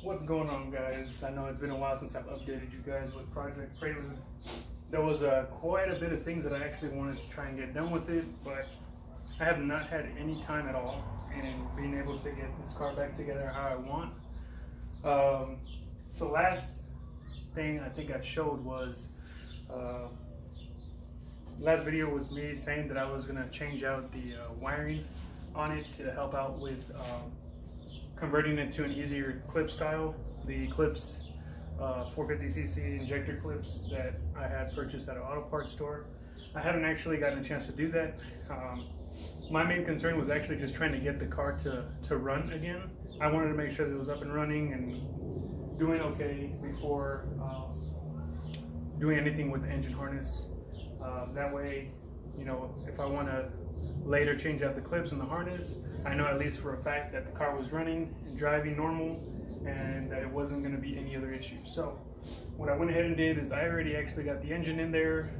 What's going on, guys? I know it's been a while since I've updated you guys with Project Prelude. There was quite a bit of things that I actually wanted to try and get done with it, but I have not had any time at all in being able to get this car back together how I want. So last thing I think I showed was, last video was me saying that I was going to change out the wiring on it to help out with converting it to an easier clip style. The clips, 450cc injector clips that I had purchased at an auto parts store. I haven't actually gotten a chance to do that. My main concern was actually just trying to get the car to run again. I wanted to make sure that it was up and running and doing okay before doing anything with the engine harness. That way, you know, if I want to later change out the clips and the harness, I know at least for a fact that the car was running and driving normal and that it wasn't going to be any other issues. So what I went ahead and did is I already actually got the engine in there.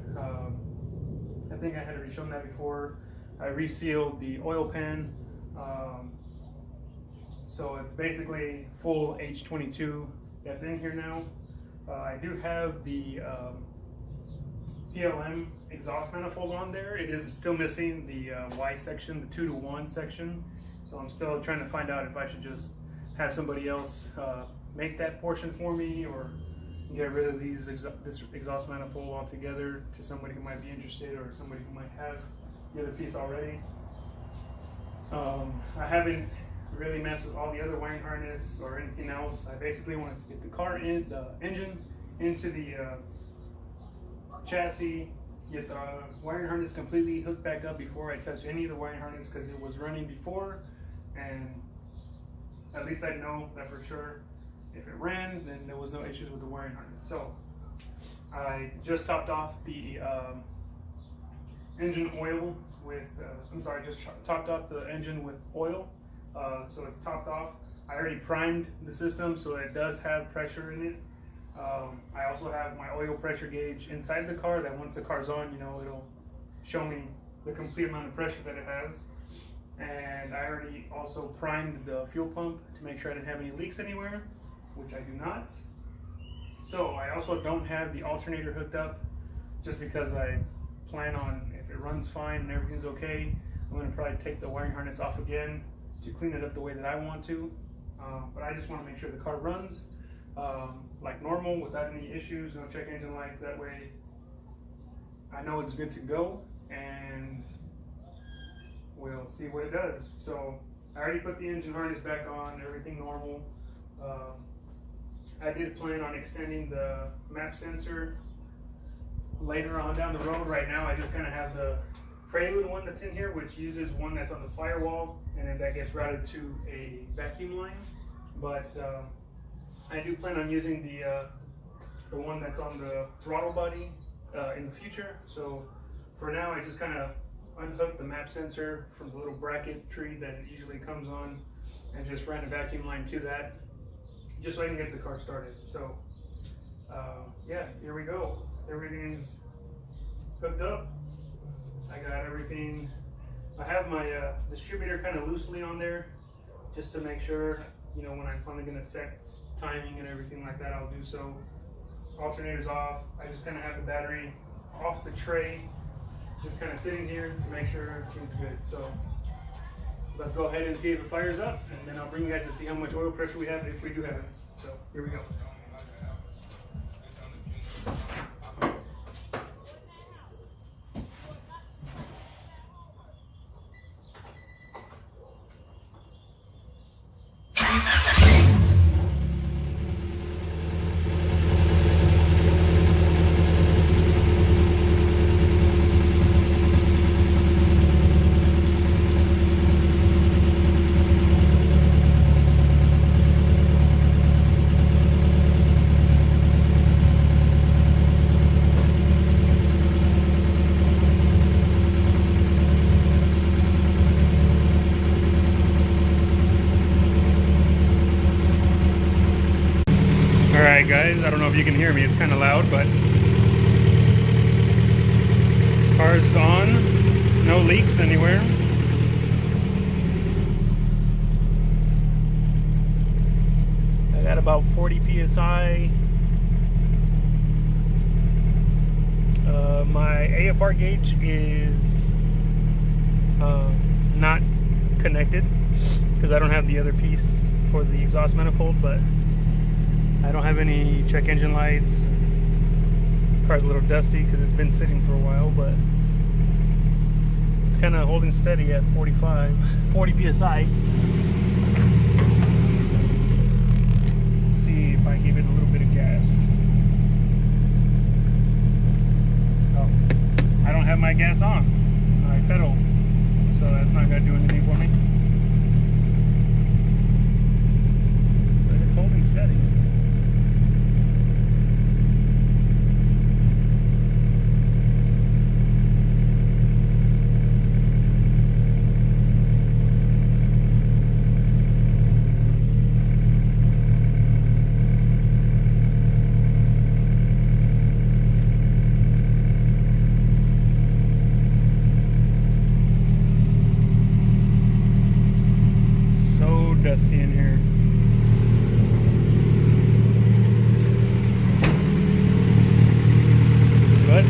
I think I had already shown that before. I resealed the oil pan. So it's basically full H22 that's in here now. I do have the PLM exhaust manifold on there. It is still missing the Y section, the 2-to-1 section. So I'm still trying to find out if I should just have somebody else make that portion for me, or get rid of this exhaust manifold altogether to somebody who might be interested, or somebody who might have the other piece already. I haven't really messed with all the other wiring harness or anything else. I basically wanted to get the engine into the chassis, get the wiring harness completely hooked back up before I touch any of the wiring harness, because it was running before, and at least I know that for sure if it ran, then there was no issues with the wiring harness. So I just topped off the engine oil with, just topped off the engine with oil. So it's topped off. I already primed the system, so it does have pressure in it. I also have my oil pressure gauge inside the car that once the car's on, you know, it'll show me the complete amount of pressure that it has. And I already also primed the fuel pump to make sure I didn't have any leaks anywhere, which I do not. So I also don't have the alternator hooked up, just because I plan on, if it runs fine and everything's okay, I'm going to probably take the wiring harness off again to clean it up the way that I want to. But I just want to make sure the car runs like normal without any issues, no check engine lights. That way I know it's good to go, and we'll see what it does. So I already put the engine harness back on, everything normal. I did plan on extending the map sensor later on down the road. Right now I just kind of have the Prelude one that's in here, which uses one that's on the firewall, and then that gets routed to a vacuum line. But I do plan on using the one that's on the throttle body in the future. So for now, I just kind of unhooked the map sensor from the little bracket tree that it usually comes on, and just ran a vacuum line to that, just so I can get the car started. So yeah, here we go. Everything's hooked up. I got everything. I have my distributor kind of loosely on there, just to make sure, you know, when I'm finally going to set timing and everything like that, I'll do so. Alternator's off. I just kind of have the battery off the tray, just kind of sitting here to make sure everything's good. So let's go ahead and see if it fires up, and then I'll bring you guys to see how much oil pressure we have, if we do have it. So here we go. Alright guys, I don't know if you can hear me, it's kind of loud, but car's on, no leaks anywhere. I got about 40 psi. My AFR gauge is not connected because I don't have the other piece for the exhaust manifold, but I don't have any check engine lights. Car's a little dusty because it's been sitting for a while, but it's kind of holding steady at 40 psi. Let's see if I give it a little bit of gas. Oh, I don't have my gas on. I pedal, so that's not gonna do anything for me. But it's holding steady. Dusty in here. But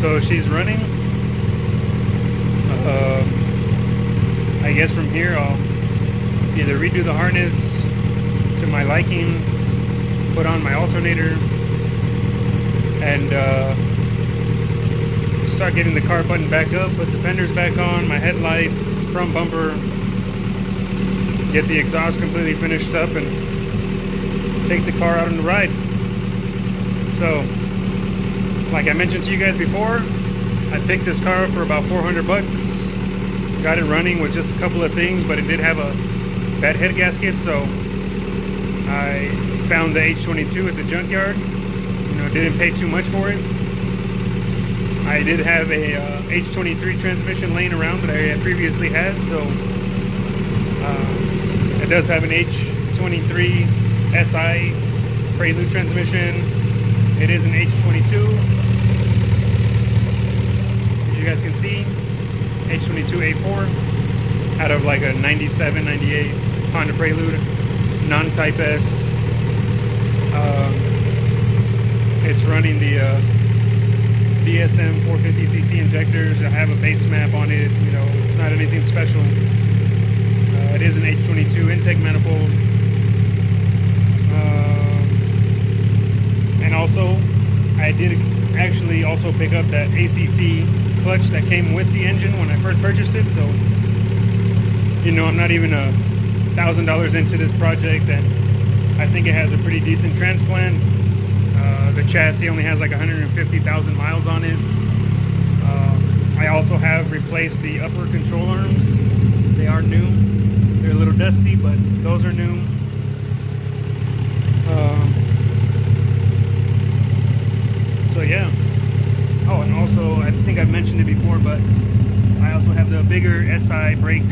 so she's running. I guess from here I'll either redo the harness to my liking, put on my alternator, and start getting the car button back up, put the fenders back on, my headlights, front bumper, get the exhaust completely finished up, and take the car out on the ride. So, like I mentioned to you guys before, I picked this car up for about 400 bucks. Got it running with just a couple of things, but it did have a bad head gasket, so I found the H22 at the junkyard. You know, didn't pay too much for it. I did have a H23 transmission laying around that I had previously had, so it does have an H23 SI Prelude transmission. It is an H22. As you guys can see, H22 A4 out of like a 97, 98 Honda Prelude, non-Type S. It's running the DSM 450cc injectors. I have a base map on it, you know, it's not anything special. It is an H22 intake manifold. And also, I did actually also pick up that ACT clutch that came with the engine when I first purchased it, so you know, I'm not even $1,000 into this project, and I think it has a pretty decent transplant. The chassis only has like 150,000 miles on it. I also have replaced the upper control arms. They are new. They're a little dusty, but those are new. So yeah. Oh, and also, I think I've mentioned it before, but I also have the bigger SI brake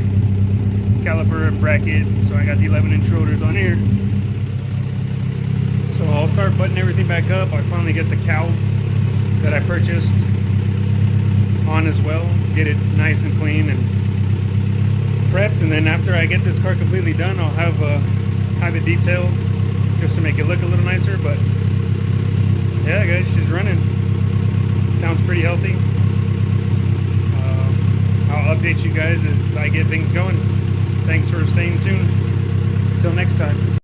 caliper bracket, so I got the 11-inch rotors on here. So I'll start buttoning everything back up. I finally get the cowl that I purchased on as well, get it nice and clean and prepped, and then after I get this car completely done, I'll have it detailed just to make it look a little nicer. But yeah, guys, she's running. Sounds pretty healthy. I'll update you guys as I get things going. Thanks for staying tuned. Until next time.